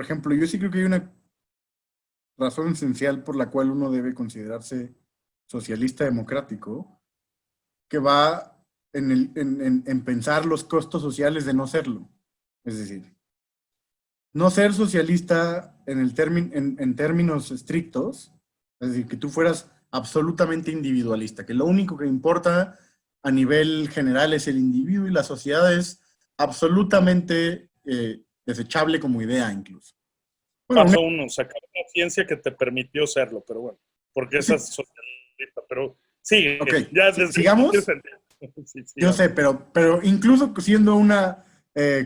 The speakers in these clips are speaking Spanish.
ejemplo, yo sí creo que hay una razón esencial por la cual uno debe considerarse socialista democrático, que va en pensar los costos sociales de no serlo. Es decir, no ser socialista en términos estrictos, es decir, que tú fueras absolutamente individualista, que lo único que importa a nivel general es el individuo y la sociedad es absolutamente desechable como idea incluso. Bueno, Paso uno, sacar una ciencia que te permitió serlo, pero bueno, porque esa sí, es socialista, pero sigue, ok, ya desde cualquier sigamos. sentido. Sí, Yo sigamos. sé, pero incluso siendo una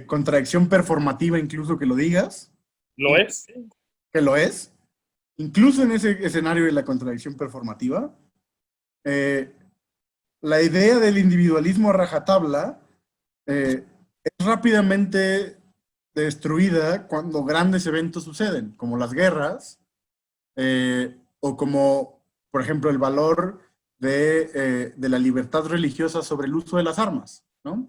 contradicción performativa, incluso que lo digas, ¿Lo es? que lo es, incluso en ese escenario de la contradicción performativa, eh, la idea del individualismo a rajatabla es rápidamente destruida cuando grandes eventos suceden, como las guerras, o como, por ejemplo, el valor de la libertad religiosa sobre el uso de las armas, ¿no?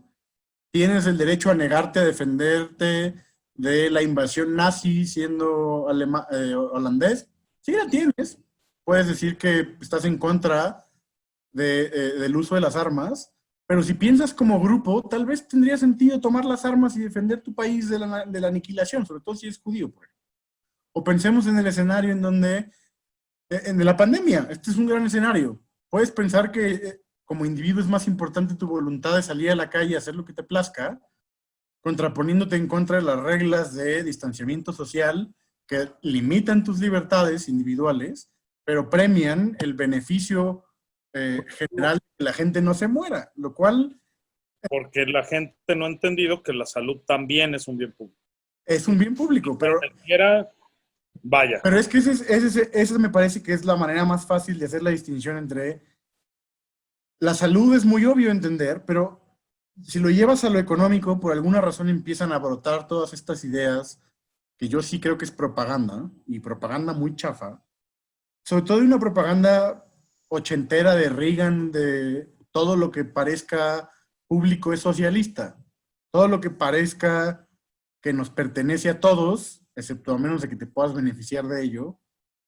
Tienes el derecho a negarte a defenderte de la invasión nazi siendo holandés. Sí, la tienes. Puedes decir que estás en contra del uso de las armas, pero si piensas como grupo, tal vez tendría sentido tomar las armas y defender tu país de la aniquilación, sobre todo si es judío, por ejemplo. O pensemos en el escenario en donde, en la pandemia, este es un gran escenario. Puedes pensar que como individuo es más importante tu voluntad de salir a la calle y hacer lo que te plazca, contraponiéndote en contra de las reglas de distanciamiento social que limitan tus libertades individuales, pero premian el beneficio general de que la gente no se muera, lo cual Porque la gente no ha entendido que la salud también es un bien público. es un bien público, Vaya. pero es que ese me parece que es la manera más fácil de hacer la distinción entre la salud es muy obvio entender, pero si lo llevas a lo económico, por alguna razón empiezan a brotar todas estas ideas que yo sí creo que es propaganda, y propaganda muy chafa, sobre todo de una propaganda ochentera de Reagan, de todo lo que parezca público es socialista, todo lo que parezca que nos pertenece a todos, excepto a menos de que te puedas beneficiar de ello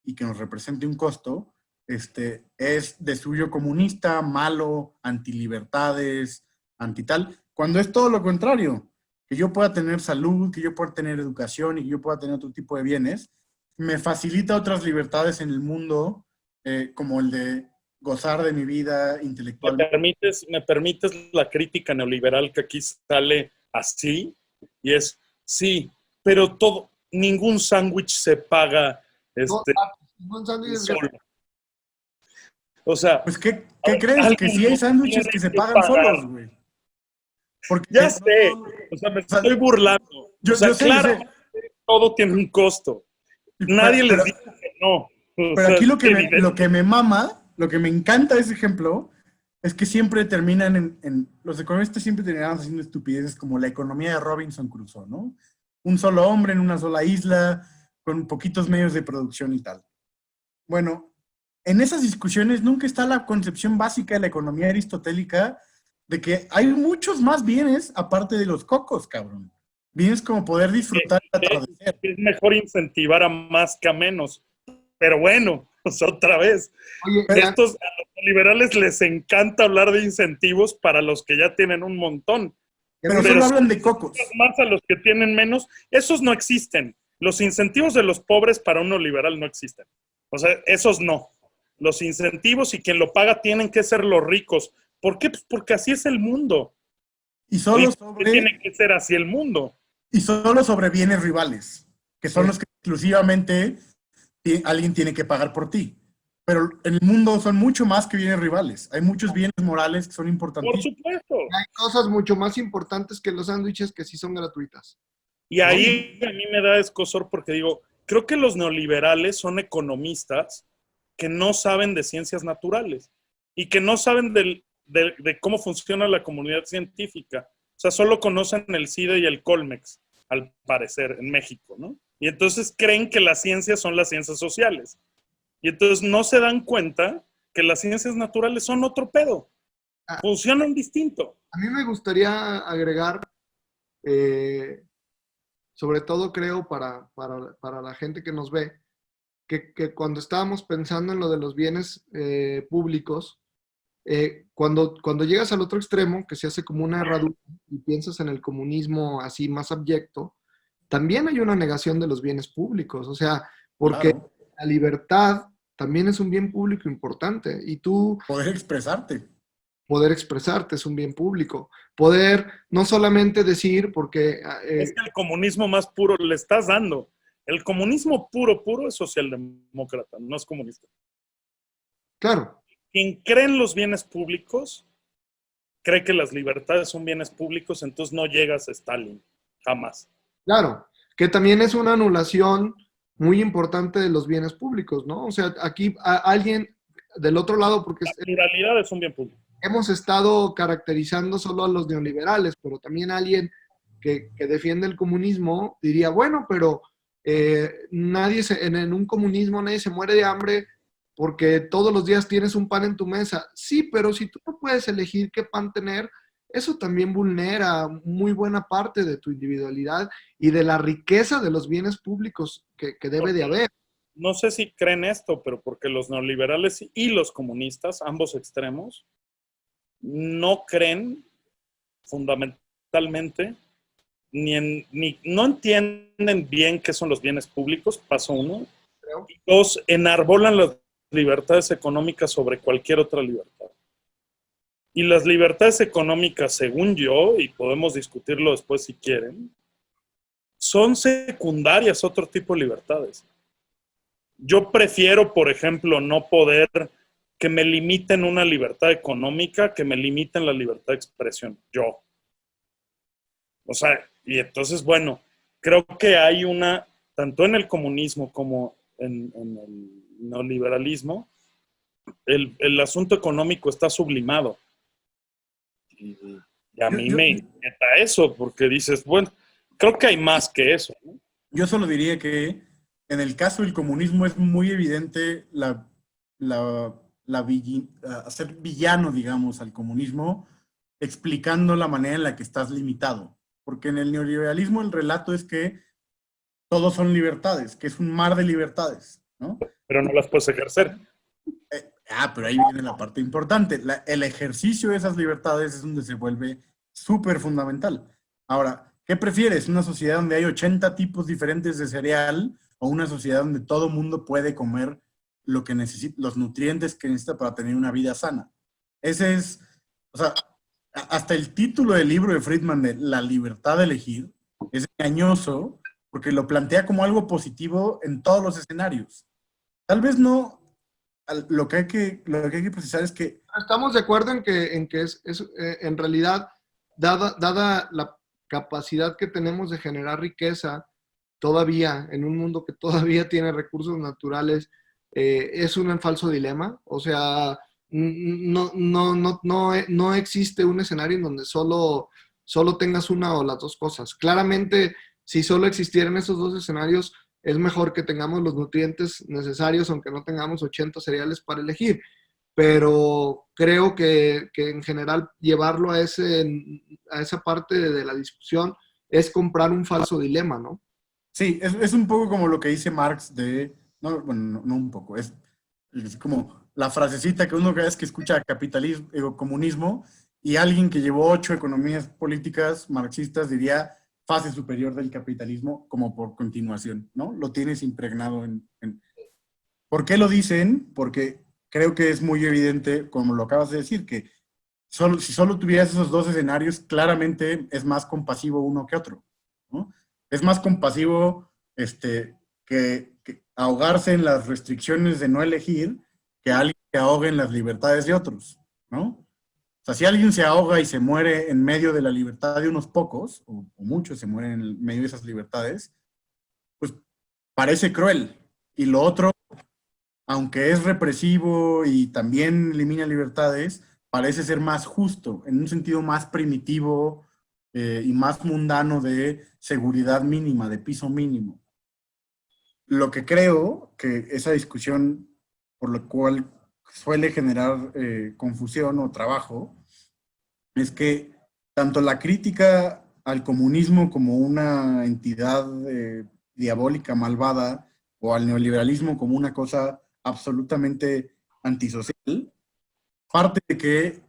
y que nos represente un costo, es de suyo comunista, malo, antilibertades, antital, cuando es todo lo contrario, que yo pueda tener salud, que yo pueda tener educación y que yo pueda tener otro tipo de bienes, me facilita otras libertades en el mundo, como el de gozar de mi vida intelectual. Me permites la crítica neoliberal que aquí sale así? Y es, sí, pero ningún sándwich se paga Ningún sándwich es solo. O sea, Pues, ¿qué crees? Que sí hay sándwiches que se pagan solos, güey. Porque ya sé, o sea, me estoy burlando. Yo sé, claro, todo tiene un costo. Nadie les dice que no. Pero aquí lo que me mama, lo que me encanta de ese ejemplo, es que siempre terminan los economistas siempre terminan haciendo estupideces como la economía de Robinson Crusoe, ¿no? Un solo hombre en una sola isla, con poquitos medios de producción y tal. Bueno, en esas discusiones nunca está la concepción básica de la economía aristotélica de que hay muchos más bienes aparte de los cocos, cabrón. Bienes como poder disfrutar el atardecer. Es mejor incentivar a más que a menos. Pero bueno, pues otra vez. Oye, a los liberales les encanta hablar de incentivos para los que ya tienen un montón. Pero solo hablan de cocos. Más a los que tienen menos, esos no existen. Los incentivos de los pobres para un neoliberal no existen. O sea, esos no. Los incentivos y quien lo paga tienen que ser los ricos. ¿Por qué? Pues porque así es el mundo. Y solo tiene que ser así el mundo. Y solo sobre bienes rivales, que son los que exclusivamente alguien tiene que pagar por ti. Pero en el mundo son mucho más que bienes rivales. Hay muchos bienes morales que son importantísimos. Por supuesto. Hay cosas mucho más importantes que los sándwiches que sí son gratuitas. Y ahí a mí me da escozor porque digo, creo que los neoliberales son economistas que no saben de ciencias naturales y que no saben de cómo funciona la comunidad científica. O sea, solo conocen el CIDE y el Colmex, al parecer, en México, ¿no? Y entonces creen que las ciencias son las ciencias sociales. Y entonces no se dan cuenta que las ciencias naturales son otro pedo. Funcionan distinto. A mí me gustaría agregar sobre todo creo para la gente que nos ve, que cuando estábamos pensando en lo de los bienes públicos, cuando llegas al otro extremo, que se hace como una herradura y piensas en el comunismo así más abyecto, también hay una negación de los bienes públicos, o sea, porque Claro, la libertad también es un bien público importante y tú poder expresarte. poder expresarte es un bien público, poder no solamente decir, porque, Es que el comunismo más puro le estás dando. El comunismo puro, puro es socialdemócrata, no es comunista. claro, Quien cree en los bienes públicos, cree que las libertades son bienes públicos, entonces no llegas a Stalin, jamás. claro, que también es una anulación muy importante de los bienes públicos, ¿no? O sea, aquí alguien del otro lado, porque La pluralidad es un bien público. hemos estado caracterizando solo a los neoliberales, pero también alguien que defiende el comunismo diría, bueno, pero en un comunismo nadie se muere de hambre porque todos los días tienes un pan en tu mesa. Sí, pero si tú no puedes elegir qué pan tener, eso también vulnera muy buena parte de tu individualidad y de la riqueza de los bienes públicos que debe de haber. No sé si creen esto, pero porque los neoliberales y los comunistas, ambos extremos, no creen fundamentalmente no entienden bien qué son los bienes públicos, paso uno. Creo. Y dos, enarbolan las libertades económicas sobre cualquier otra libertad. Y las libertades económicas, según yo, y podemos discutirlo después si quieren, son secundarias a otro tipo de libertades. Yo prefiero, por ejemplo, no poder que me limiten una libertad económica, que me limiten la libertad de expresión. Yo. O sea, y entonces, bueno, creo que hay tanto en el comunismo como en el neoliberalismo, el asunto económico está sublimado. Y, y a mí me inquieta eso, porque dices, bueno, creo que hay más que eso, ¿no? Yo solo diría que en el caso del comunismo es muy evidente hacer villano, digamos, al comunismo, explicando la manera en la que estás limitado. Porque en el neoliberalismo el relato es que todos son libertades, que es un mar de libertades, ¿no? Pero no las puedes ejercer. Pero ahí viene la parte importante. El ejercicio de esas libertades es donde se vuelve súper fundamental. Ahora, ¿qué prefieres? ¿Una sociedad donde hay 80 tipos diferentes de cereal o una sociedad donde todo mundo puede comer lo que necesita, los nutrientes que necesita para tener una vida sana? Ese es, o sea, hasta el título del libro de Friedman de La libertad de elegir es engañoso porque lo plantea como algo positivo en todos los escenarios. Tal vez no, lo que hay que precisar es que Estamos de acuerdo en que en realidad, dada la capacidad que tenemos de generar riqueza, todavía, en un mundo que todavía tiene recursos naturales, es un falso dilema. O sea, no existe un escenario en donde solo tengas una o las dos cosas. Claramente, si solo existieran esos dos escenarios, es mejor que tengamos los nutrientes necesarios, aunque no tengamos 80 cereales para elegir. Pero creo que en general llevarlo a esa parte de la discusión es comprar un falso dilema, ¿no? sí, es un poco como lo que dice Marx no, bueno, no un poco, es como la frasecita que uno cada vez que escucha capitalismo, comunismo, y alguien que llevó 8 economías políticas marxistas diría fase superior del capitalismo como por continuación, ¿no? Lo tienes impregnado ¿Por qué lo dicen? Porque creo que es muy evidente, como lo acabas de decir, que si solo tuvieras esos dos escenarios, claramente es más compasivo uno que otro, ¿no? Es más compasivo que ahogarse en las restricciones de no elegir que alguien que ahogue en las libertades de otros, ¿no? O sea, si alguien se ahoga y se muere en medio de la libertad de unos pocos, o muchos se mueren en medio de esas libertades, pues parece cruel. Y lo otro, aunque es represivo y también elimina libertades, parece ser más justo, en un sentido más primitivo y más mundano de seguridad mínima, de piso mínimo. Lo que creo que esa discusión, por lo cual suele generar confusión o trabajo, es que tanto la crítica al comunismo como una entidad diabólica, malvada, o al neoliberalismo como una cosa absolutamente antisocial, parte de que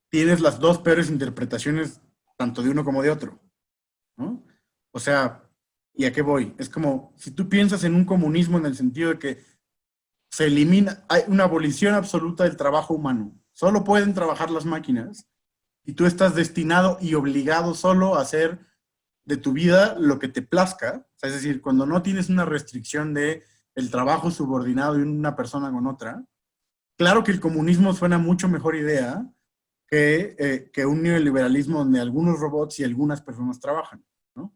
tienes las dos peores interpretaciones, tanto de uno como de otro, ¿no? O sea, ¿y a qué voy? Es como, si tú piensas en un comunismo en el sentido de que se elimina, hay una abolición absoluta del trabajo humano, solo pueden trabajar las máquinas, y tú estás destinado y obligado solo a hacer de tu vida lo que te plazca, o sea, es decir, cuando no tienes una restricción de el trabajo subordinado de una persona con otra, claro que el comunismo suena mucho mejor idea que un neoliberalismo donde algunos robots y algunas personas trabajan, ¿no?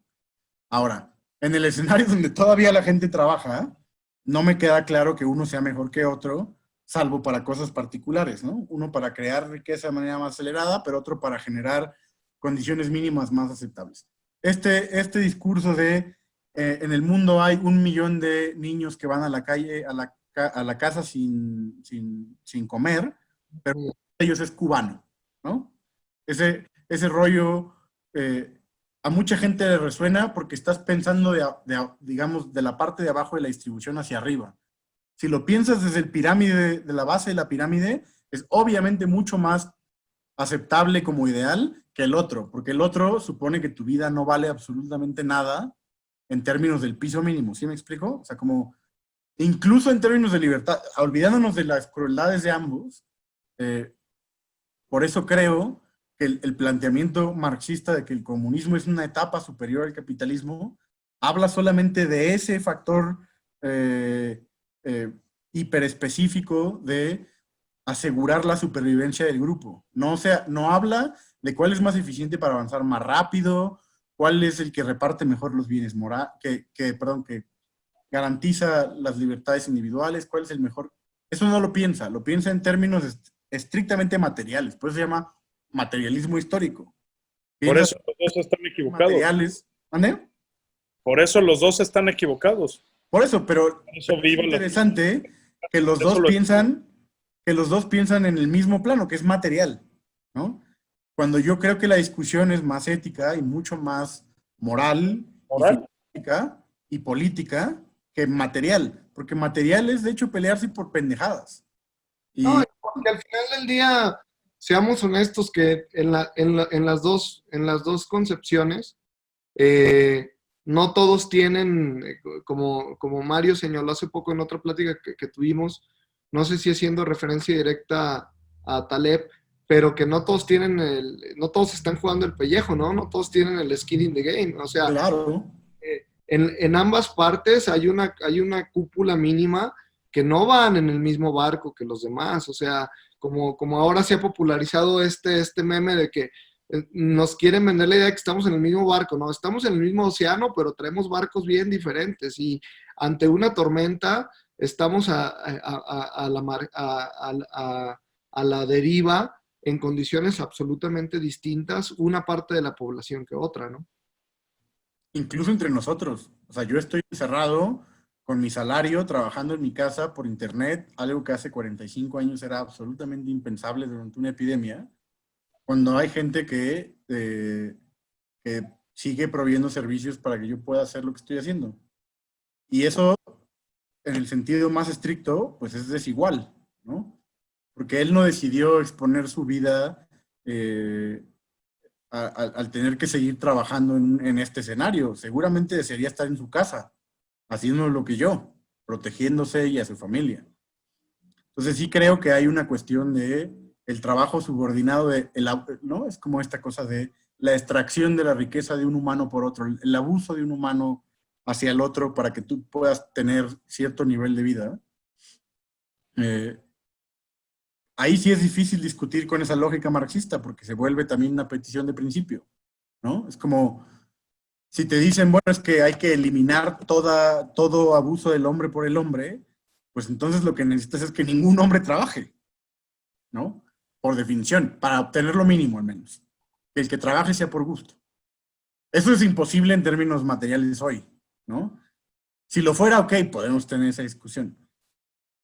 Ahora, en el escenario donde todavía la gente trabaja, no me queda claro que uno sea mejor que otro, salvo para cosas particulares, ¿no? Uno para crear riqueza de manera más acelerada, pero otro para generar condiciones mínimas más aceptables. Este discurso de en el mundo hay 1 millón de niños que van a la calle, a la casa sin comer, pero uno de ellos es cubano, ¿no? Ese rollo a mucha gente le resuena porque estás pensando, digamos, de la parte de abajo de la distribución hacia arriba. Si lo piensas desde el pirámide, de la base de la pirámide, es obviamente mucho más aceptable como ideal que el otro, porque el otro supone que tu vida no vale absolutamente nada en términos del piso mínimo, ¿sí me explico? O sea, como incluso en términos de libertad, olvidándonos de las crueldades de ambos, eh, por eso creo que el planteamiento marxista de que el comunismo es una etapa superior al capitalismo habla solamente de ese factor eh, hiperespecífico de asegurar la supervivencia del grupo. No, o sea, no habla de cuál es más eficiente para avanzar más rápido, cuál es el que reparte mejor los bienes morales, que garantiza las libertades individuales, cuál es el mejor. Eso no lo piensa, lo piensa en términos estrictamente materiales, por eso se llama materialismo histórico. Por Piensa eso los dos están equivocados. materiales. ¿Vale? Por eso los dos están equivocados. Por eso, pero Eso es viva interesante que los Eso dos lo- piensan en el mismo plano, que es material, ¿no? Cuando yo creo que la discusión es más ética y mucho más moral y moral. filosófica y política que material, porque material es de hecho pelearse por pendejadas. No, Y porque al final del día, seamos honestos que en las dos concepciones, eh, no todos tienen, como Mario señaló hace poco en otra plática que tuvimos, no sé si haciendo referencia directa a Taleb, pero que no todos tienen no todos están jugando el pellejo, ¿no? No todos tienen el skin in the game. O sea, claro, en ambas partes hay una cúpula mínima que no van en el mismo barco que los demás. O sea, como ahora se ha popularizado este meme de que nos quieren vender la idea de que estamos en el mismo barco, ¿no? Estamos en el mismo océano, pero traemos barcos bien diferentes y ante una tormenta estamos a la deriva en condiciones absolutamente distintas una parte de la población que otra, ¿no? incluso entre nosotros. O sea, yo estoy encerrado con mi salario, trabajando en mi casa por internet, algo que hace 45 años era absolutamente impensable durante una epidemia, cuando hay gente que sigue proveyendo servicios para que yo pueda hacer lo que estoy haciendo. Y eso, en el sentido más estricto, pues es desigual, ¿no? Porque él no decidió exponer su vida al tener que seguir trabajando en este escenario. Seguramente desearía estar en su casa, haciendo lo que yo, protegiéndose y a su familia. Entonces sí creo que hay una cuestión de el trabajo subordinado, ¿no? Es como esta cosa de la extracción de la riqueza de un humano por otro, el abuso de un humano hacia el otro para que tú puedas tener cierto nivel de vida. Ahí sí es difícil discutir con esa lógica marxista porque se vuelve también una petición de principio, ¿no? Es como si te dicen, bueno, es que hay que eliminar todo abuso del hombre por el hombre, pues entonces lo que necesitas es que ningún hombre trabaje, ¿no? Por definición, para obtener lo mínimo al menos. Que el que trabaje sea por gusto. Eso es imposible en términos materiales hoy, ¿no? Si lo fuera, ok, podemos tener esa discusión.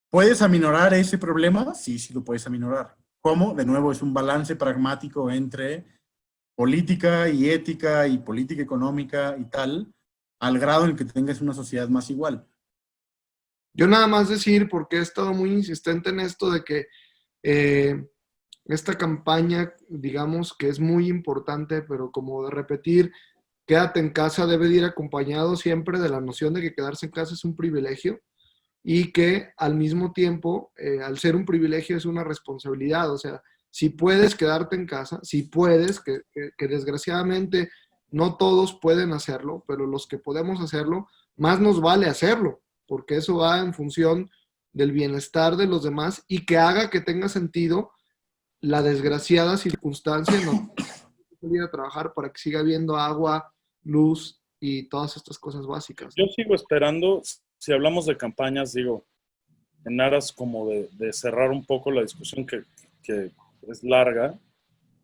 ¿Puedes aminorar ese problema? Sí, sí lo puedes aminorar. ¿Cómo? De nuevo, es un balance pragmático entre política y ética y política económica y tal, al grado en el que tengas una sociedad más igual. Yo nada más decir, porque he estado muy insistente en esto de que esta campaña, digamos que es muy importante, pero como de repetir, quédate en casa debe de ir acompañado siempre de la noción de que quedarse en casa es un privilegio y que al mismo tiempo, al ser un privilegio es una responsabilidad. O sea, si puedes quedarte en casa, si puedes, que desgraciadamente no todos pueden hacerlo, pero los que podemos hacerlo, más nos vale hacerlo, porque eso va en función del bienestar de los demás y que haga que tenga sentido la desgraciada circunstancia en donde salir a trabajar para que siga habiendo agua, luz y todas estas cosas básicas, Yo ¿no? sigo esperando, si hablamos de campañas, digo, en aras como de cerrar un poco la discusión que es larga,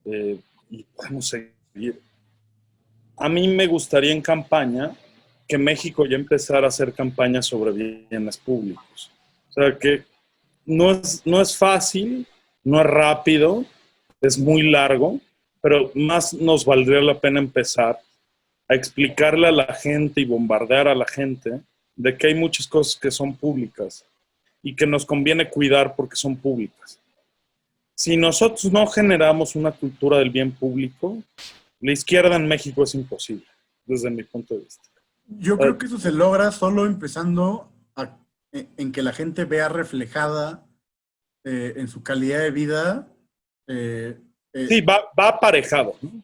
y podemos seguir. A mí me gustaría en campaña que México ya empezara a hacer campañas sobre bienes públicos. O sea, que no es fácil, no es rápido, es muy largo, pero más nos valdría la pena empezar a explicarle a la gente y bombardear a la gente de que hay muchas cosas que son públicas y que nos conviene cuidar porque son públicas. Si nosotros no generamos una cultura del bien público, la izquierda en México es imposible, desde mi punto de vista. Yo creo que eso se logra solo empezando en que la gente vea reflejada en su calidad de vida. Sí, va aparejado, ¿no?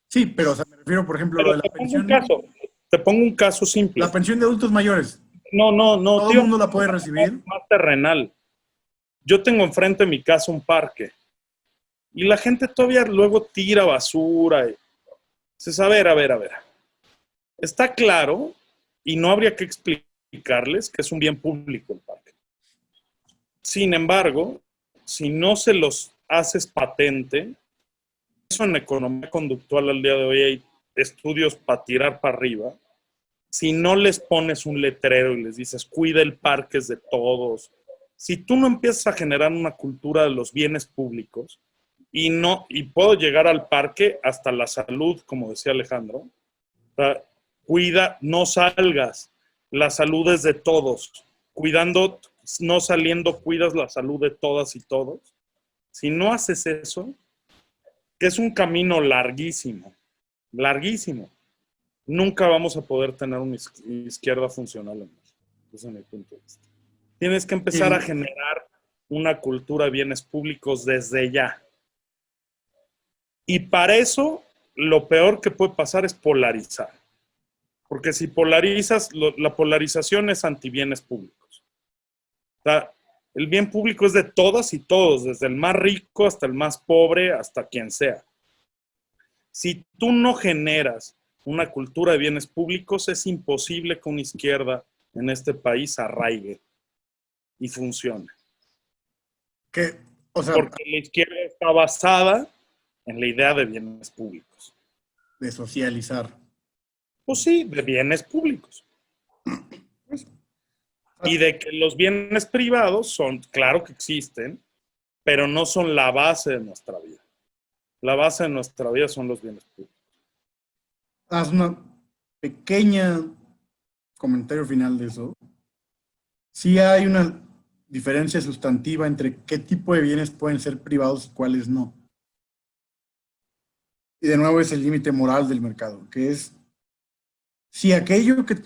Sí, pero o sea, me refiero, por ejemplo, a lo Pero de la te pongo un pensión. caso, te pongo un caso simple. La pensión de adultos mayores. No, Todo el tío, mundo la puede recibir. más terrenal. Yo tengo enfrente de mi casa un parque y la gente todavía luego tira basura. Dices, a ver. Está claro y no habría que explicarles que es un bien público el parque. Sin embargo, si no se los haces patente, eso en economía conductual al día de hoy hay estudios para tirar para arriba. Si no les pones un letrero y les dices, cuida el parque es de todos, si tú no empiezas a generar una cultura de los bienes públicos, y puedo llegar al parque hasta la salud, como decía Alejandro, o sea, cuida, no salgas, la salud es de todos, cuidando, no saliendo, cuidas la salud de todas y todos. Si no haces eso, que es un camino larguísimo, nunca vamos a poder tener una izquierda funcional en México, desde mi punto de vista. Tienes que empezar a generar una cultura de bienes públicos desde ya. Y para eso, lo peor que puede pasar es polarizar. Porque si polarizas, la polarización es antibienes públicos. O sea, el bien público es de todas y todos, desde el más rico hasta el más pobre, hasta quien sea. Si tú no generas una cultura de bienes públicos, es imposible que una izquierda en este país arraigue y funcione. Porque la izquierda está basada en la idea de bienes públicos. De socializar. Pues sí, de bienes públicos. Y de que los bienes privados son, claro que existen, pero no son la base de nuestra vida. La base de nuestra vida son los bienes públicos. Haz una pequeña comentario final de eso. Sí hay una diferencia sustantiva entre qué tipo de bienes pueden ser privados y cuáles no. Y de nuevo es el límite moral del mercado, que es, si aquello que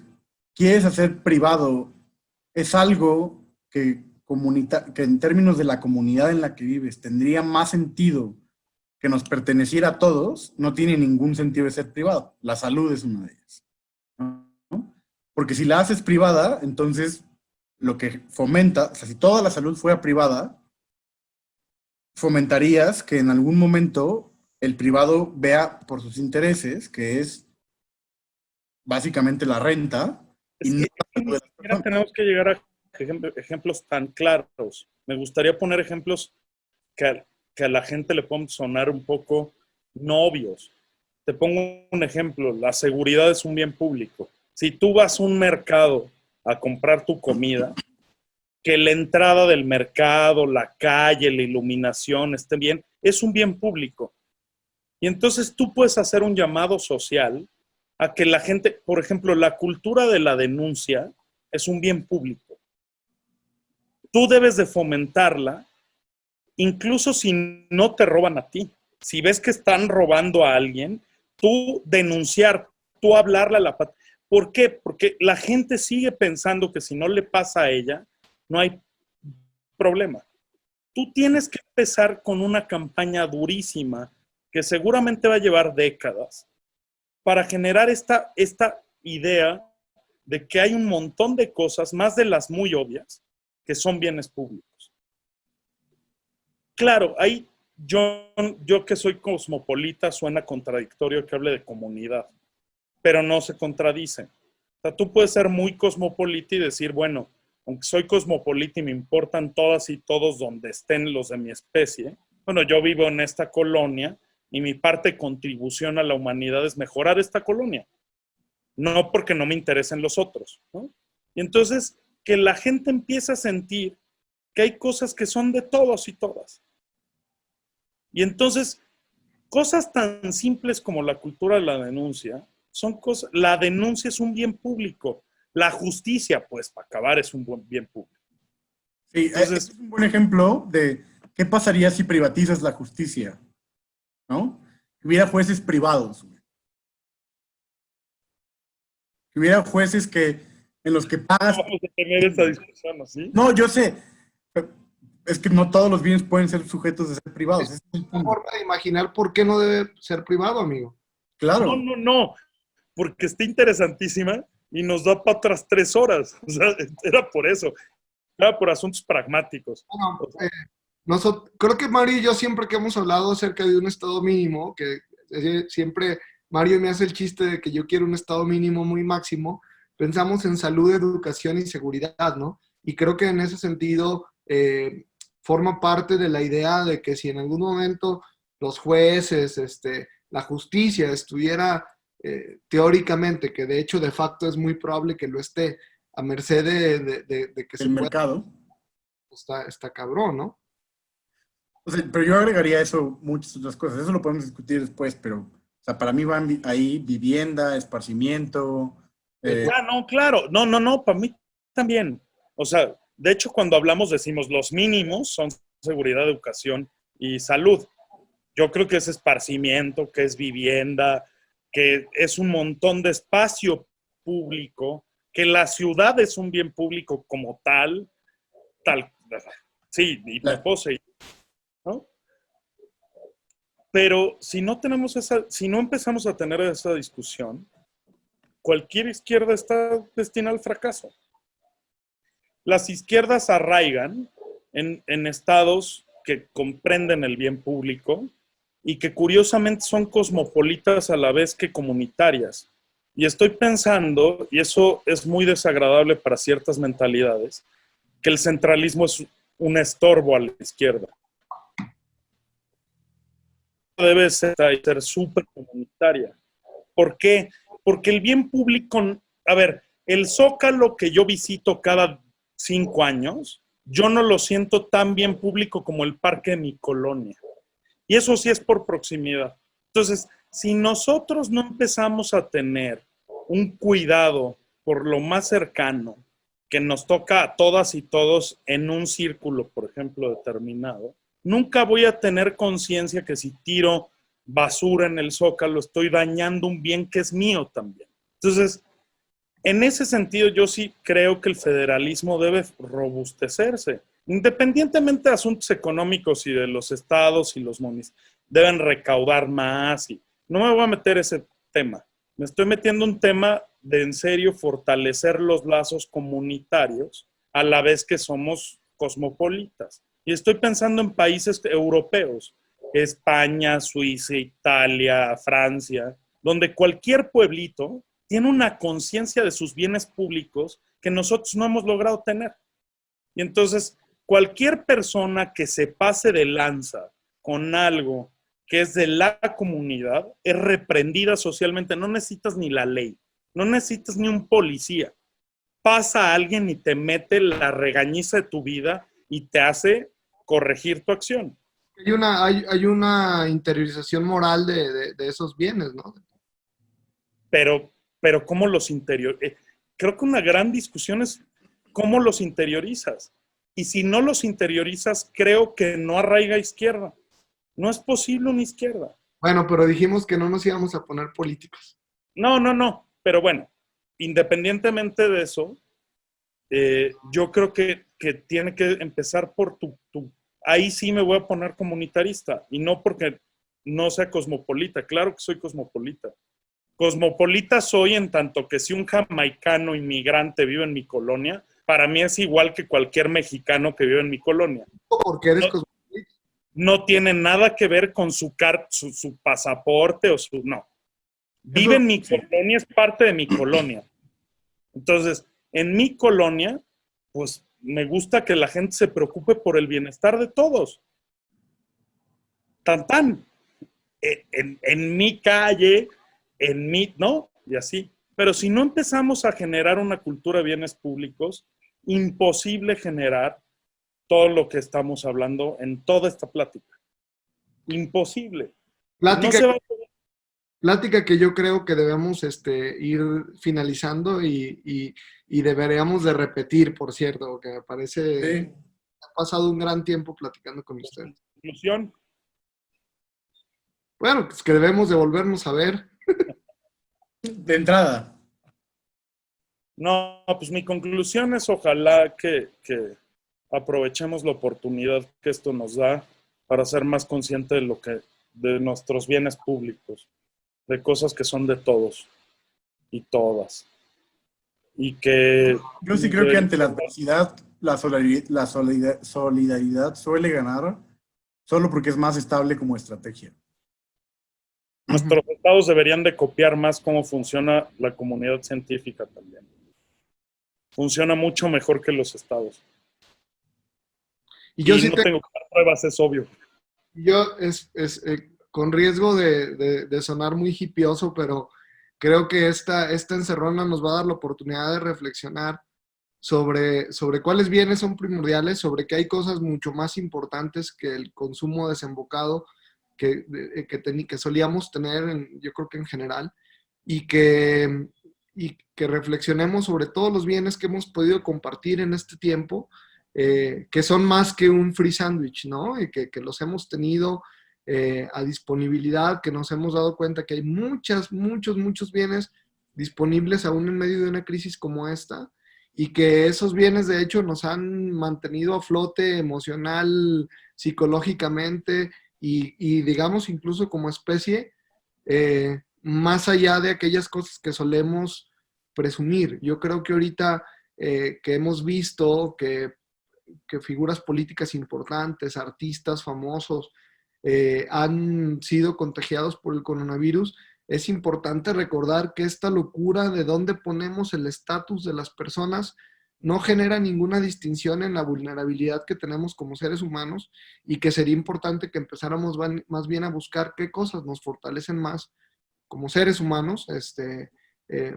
quieres hacer privado es algo que en términos de la comunidad en la que vives tendría más sentido que nos perteneciera a todos, no tiene ningún sentido de ser privado. La salud es una de ellas, ¿no? Porque si la haces privada, entonces lo que fomenta, o sea, si toda la salud fuera privada, fomentarías que en algún momento el privado vea por sus intereses, que es básicamente la renta. Es que ni siquiera tenemos que llegar a ejemplos tan claros. Me gustaría poner ejemplos que a la gente le pueden sonar un poco no obvios. Te pongo un ejemplo, la seguridad es un bien público. Si tú vas a un mercado a comprar tu comida, que la entrada del mercado, la calle, la iluminación estén bien, es un bien público. Y entonces tú puedes hacer un llamado social a que la gente, por ejemplo, la cultura de la denuncia es un bien público. Tú debes de fomentarla, incluso si no te roban a ti. Si ves que están robando a alguien, tú denunciar, tú hablarle a la patrulla. ¿Por qué? Porque la gente sigue pensando que si no le pasa a ella, no hay problema. Tú tienes que empezar con una campaña durísima que seguramente va a llevar décadas para generar esta idea de que hay un montón de cosas, más de las muy obvias, que son bienes públicos. Claro, yo que soy cosmopolita, suena contradictorio que hable de comunidad, pero no se contradicen. O sea, tú puedes ser muy cosmopolita y decir, bueno, aunque soy cosmopolita y me importan todas y todos donde estén los de mi especie, bueno, yo vivo en esta colonia y mi parte de contribución a la humanidad es mejorar esta colonia, no porque no me interesen los otros, ¿no? Y entonces, que la gente empiece a sentir que hay cosas que son de todos y todas. Y entonces, cosas tan simples como la cultura de la denuncia, son cosas, la denuncia es un bien público. La justicia, pues, para acabar, es un buen bien público. Sí, Entonces, es un buen ejemplo de qué pasaría si privatizas la justicia, ¿no? Que hubiera jueces privados, que hubiera jueces en los que pagas. vamos a tener esa discusión, ¿no? ¿Sí? No, yo sé, es que no todos los bienes pueden ser sujetos de ser privados. Es Ese es el una punto. forma de imaginar por qué no debe ser privado, amigo. Claro. No, porque está interesantísima y nos da para otras 3 horas. O sea, era por eso. Era por asuntos pragmáticos. Bueno, O sea, creo que Mario y yo siempre que hemos hablado acerca de un estado mínimo, que siempre Mario me hace el chiste de que yo quiero un estado mínimo muy máximo, pensamos en salud, educación y seguridad, ¿no? Y creo que en ese sentido forma parte de la idea de que si en algún momento los jueces, la justicia estuviera teóricamente, que de hecho de facto es muy probable que lo esté, a merced de que se El pueda, mercado. está cabrón, ¿no? O sea, pero yo agregaría eso, muchas otras cosas. Eso lo podemos discutir después, pero, o sea, para mí van ahí vivienda, esparcimiento. no, claro. No, para mí también. O sea, de hecho, cuando hablamos decimos los mínimos son seguridad, educación y salud. Yo creo que es esparcimiento, que es vivienda, que es un montón de espacio público, que la ciudad es un bien público como tal, sí, y me puedo seguir, ¿no? Pero si no empezamos a tener esa discusión, cualquier izquierda está destinada al fracaso. Las izquierdas arraigan en estados que comprenden el bien público y que curiosamente son cosmopolitas a la vez que comunitarias. Y estoy pensando, y eso es muy desagradable para ciertas mentalidades, que el centralismo es un estorbo a la izquierda. Debe ser súper comunitaria. ¿Por qué? Porque el bien público, a ver, el Zócalo que yo visito cada 5 años, yo no lo siento tan bien público como el parque de mi colonia. Y eso sí es por proximidad. Entonces, si nosotros no empezamos a tener un cuidado por lo más cercano, que nos toca a todas y todos en un círculo, por ejemplo, determinado, nunca voy a tener conciencia que si tiro basura en el Zócalo estoy dañando un bien que es mío también. Entonces, en ese sentido, yo sí creo que el federalismo debe robustecerse. Independientemente de asuntos económicos y de los estados y los municipios, deben recaudar más. Y no me voy a meter ese tema. Me estoy metiendo un tema de en serio fortalecer los lazos comunitarios a la vez que somos cosmopolitas. Y estoy pensando en países europeos, España, Suiza, Italia, Francia, donde cualquier pueblito tiene una conciencia de sus bienes públicos que nosotros no hemos logrado tener. Y entonces, cualquier persona que se pase de lanza con algo que es de la comunidad es reprendida socialmente. No necesitas ni la ley, no necesitas ni un policía. Pasa a alguien y te mete la regañiza de tu vida y te hace corregir tu acción. Hay una interiorización moral de esos bienes, ¿no? Pero ¿cómo los interiorizas? Creo que una gran discusión es cómo los interiorizas. Y si no los interiorizas, creo que no arraiga izquierda. No es posible una izquierda. Bueno, pero dijimos que no nos íbamos a poner políticos. No. Pero bueno, independientemente de eso, yo creo que tiene que empezar por ahí sí me voy a poner comunitarista. Y no porque no sea cosmopolita. Claro que soy cosmopolita. Cosmopolita soy en tanto que si un jamaicano inmigrante vive en mi colonia, para mí es igual que cualquier mexicano que vive en mi colonia. Porque eres No, cosmopolita. no tiene nada que ver con su pasaporte o su... No. Vive en mi colonia, es parte de mi colonia. Entonces, en mi colonia, pues me gusta que la gente se preocupe por el bienestar de todos. Tan, tan. En mi calle, ¿no? Y así. Pero si no empezamos a generar una cultura de bienes públicos, imposible generar todo lo que estamos hablando en toda esta plática. Imposible. No se va a poder. Plática que yo creo que debemos ir finalizando y deberíamos de repetir, por cierto, que me parece Sí. ha pasado un gran tiempo platicando con usted. Conclusión. Bueno, pues que debemos de volvernos a ver. De entrada. No, pues mi conclusión es ojalá que aprovechemos la oportunidad que esto nos da para ser más conscientes de nuestros bienes públicos, de cosas que son de todos y todas. Y que... Yo sí creo que ante la adversidad, la solidaridad suele ganar solo porque es más estable como estrategia. Nuestros estados deberían de copiar más cómo funciona la comunidad científica también. Funciona mucho mejor que los estados. Y yo sí no tengo pruebas, es obvio. Yo con riesgo de sonar muy hipioso, pero creo que esta encerrona nos va a dar la oportunidad de reflexionar sobre cuáles bienes son primordiales, sobre que hay cosas mucho más importantes que el consumo desembocado que solíamos tener, yo creo que en general, y que reflexionemos sobre todos los bienes que hemos podido compartir en este tiempo, que son más que un free sandwich, ¿no? Y que los hemos tenido a disponibilidad, que nos hemos dado cuenta que hay muchos bienes disponibles aún en medio de una crisis como esta, y que esos bienes de hecho nos han mantenido a flote emocional, psicológicamente y digamos incluso como especie, más allá de aquellas cosas que solemos presumir. Yo creo que ahorita que hemos visto que figuras políticas importantes, artistas famosos, han sido contagiados por el coronavirus, es importante recordar que esta locura de dónde ponemos el estatus de las personas no genera ninguna distinción en la vulnerabilidad que tenemos como seres humanos, y que sería importante que empezáramos más bien a buscar qué cosas nos fortalecen más como seres humanos,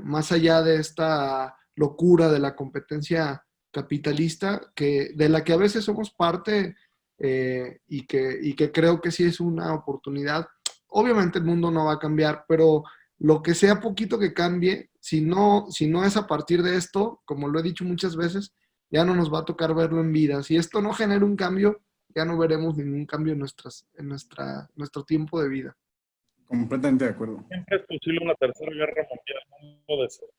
más allá de esta locura de la competencia capitalista, de la que a veces somos parte, y que creo que sí es una oportunidad. Obviamente el mundo no va a cambiar, pero lo que sea poquito que cambie, si no es a partir de esto, como lo he dicho muchas veces, ya no nos va a tocar verlo en vida. Si esto no genera un cambio, ya no veremos ningún cambio en nuestro tiempo de vida. Completamente de acuerdo. Siempre es posible una tercera guerra mundial, no puede ser.